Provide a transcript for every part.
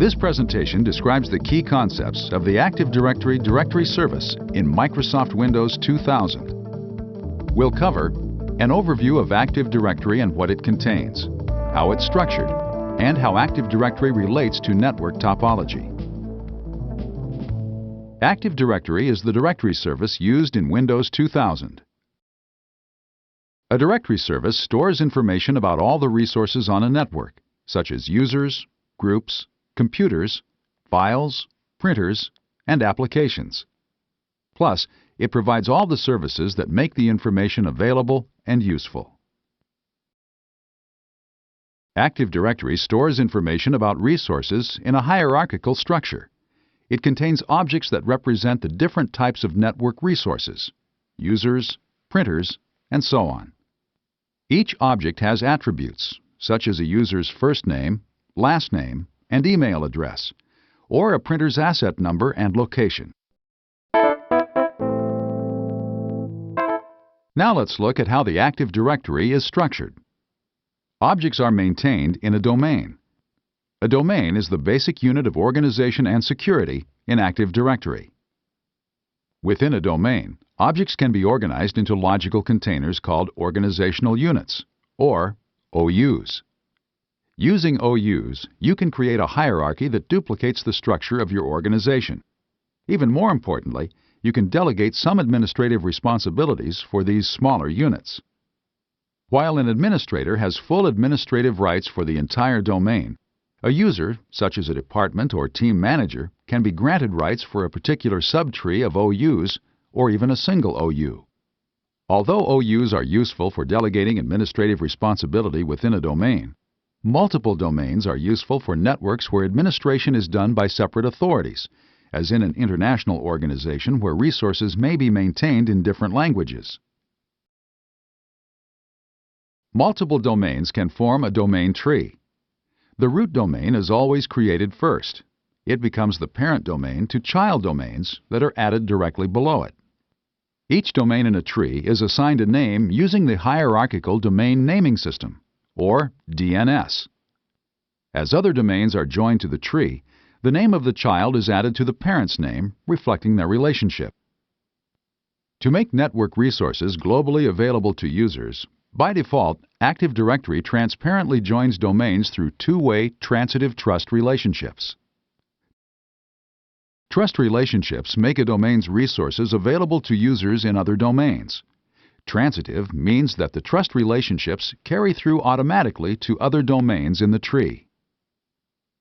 This presentation describes the key concepts of the Active Directory directory service in Microsoft Windows 2000. We'll cover an overview of Active Directory and what it contains, how it's structured, and how Active Directory relates to network topology. Active Directory is the directory service used in Windows 2000. A directory service stores information about all the resources on a network, such as users, groups, computers, files, printers, and applications. Plus, it provides all the services that make the information available and useful. Active Directory stores information about resources in a hierarchical structure. It contains objects that represent the different types of network resources, users, printers, and so on. Each object has attributes, such as a user's first name, last name, and email address, or a printer's asset number and location. Now let's look at how the Active Directory is structured. Objects are maintained in a domain. A domain is the basic unit of organization and security in Active Directory. Within a domain, objects can be organized into logical containers called organizational units, or OUs. Using OUs, you can create a hierarchy that duplicates the structure of your organization. Even more importantly, you can delegate some administrative responsibilities for these smaller units. While an administrator has full administrative rights for the entire domain, a user, such as a department or team manager, can be granted rights for a particular subtree of OUs or even a single OU. Although OUs are useful for delegating administrative responsibility within a domain, multiple domains are useful for networks where administration is done by separate authorities, as in an international organization where resources may be maintained in different languages. Multiple domains can form a domain tree. The root domain is always created first. It becomes the parent domain to child domains that are added directly below it. Each domain in a tree is assigned a name using the Hierarchical Domain Naming System, or DNS. As other domains are joined to the tree, the name of the child is added to the parent's name, reflecting their relationship. To make network resources globally available to users, by default, Active Directory transparently joins domains through two-way transitive trust relationships. Trust relationships make a domain's resources available to users in other domains. Transitive means that the trust relationships carry through automatically to other domains in the tree.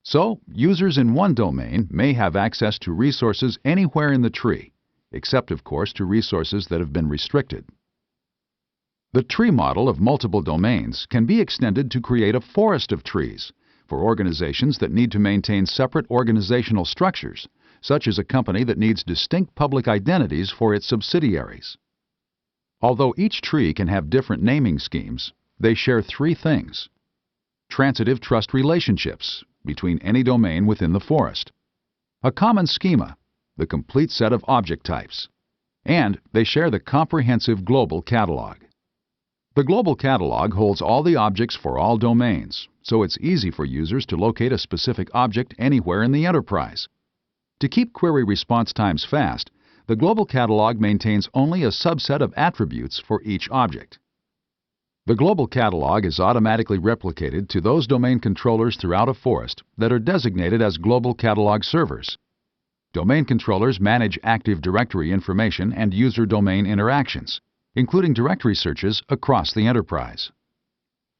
So, users in one domain may have access to resources anywhere in the tree, except, of course, to resources that have been restricted. The tree model of multiple domains can be extended to create a forest of trees for organizations that need to maintain separate organizational structures, such as a company that needs distinct public identities for its subsidiaries. Although each tree can have different naming schemes, they share three things: transitive trust relationships between any domain within the forest, a common schema, the complete set of object types, and they share the comprehensive global catalog. The global catalog holds all the objects for all domains, so it's easy for users to locate a specific object anywhere in the enterprise. To keep query response times fast, the global catalog maintains only a subset of attributes for each object. The global catalog is automatically replicated to those domain controllers throughout a forest that are designated as global catalog servers. Domain controllers manage Active Directory information and user domain interactions, including directory searches across the enterprise.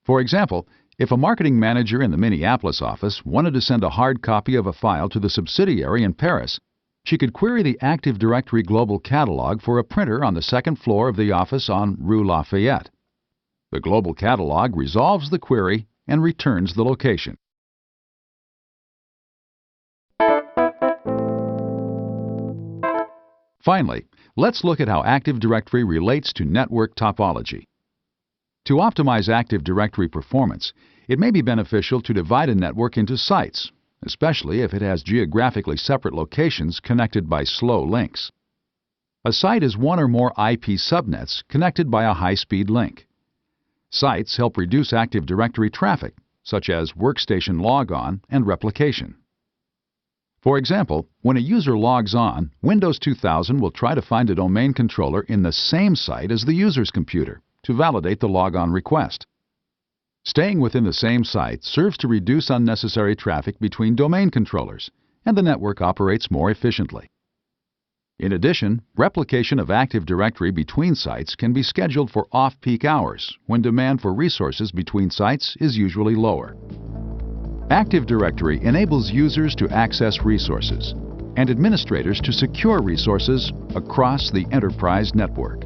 For example, if a marketing manager in the Minneapolis office wanted to send a hard copy of a file to the subsidiary in Paris, she could query the Active Directory Global Catalog for a printer on the second floor of the office on Rue Lafayette. The Global Catalog resolves the query and returns the location. Finally, let's look at how Active Directory relates to network topology. To optimize Active Directory performance, it may be beneficial to divide a network into sites, especially if it has geographically separate locations connected by slow links. A site is one or more IP subnets connected by a high-speed link. Sites help reduce Active Directory traffic, such as workstation logon and replication. For example, when a user logs on, Windows 2000 will try to find a domain controller in the same site as the user's computer to validate the logon request. Staying within the same site serves to reduce unnecessary traffic between domain controllers, and the network operates more efficiently. In addition, replication of Active Directory between sites can be scheduled for off-peak hours when demand for resources between sites is usually lower. Active Directory enables users to access resources and administrators to secure resources across the enterprise network.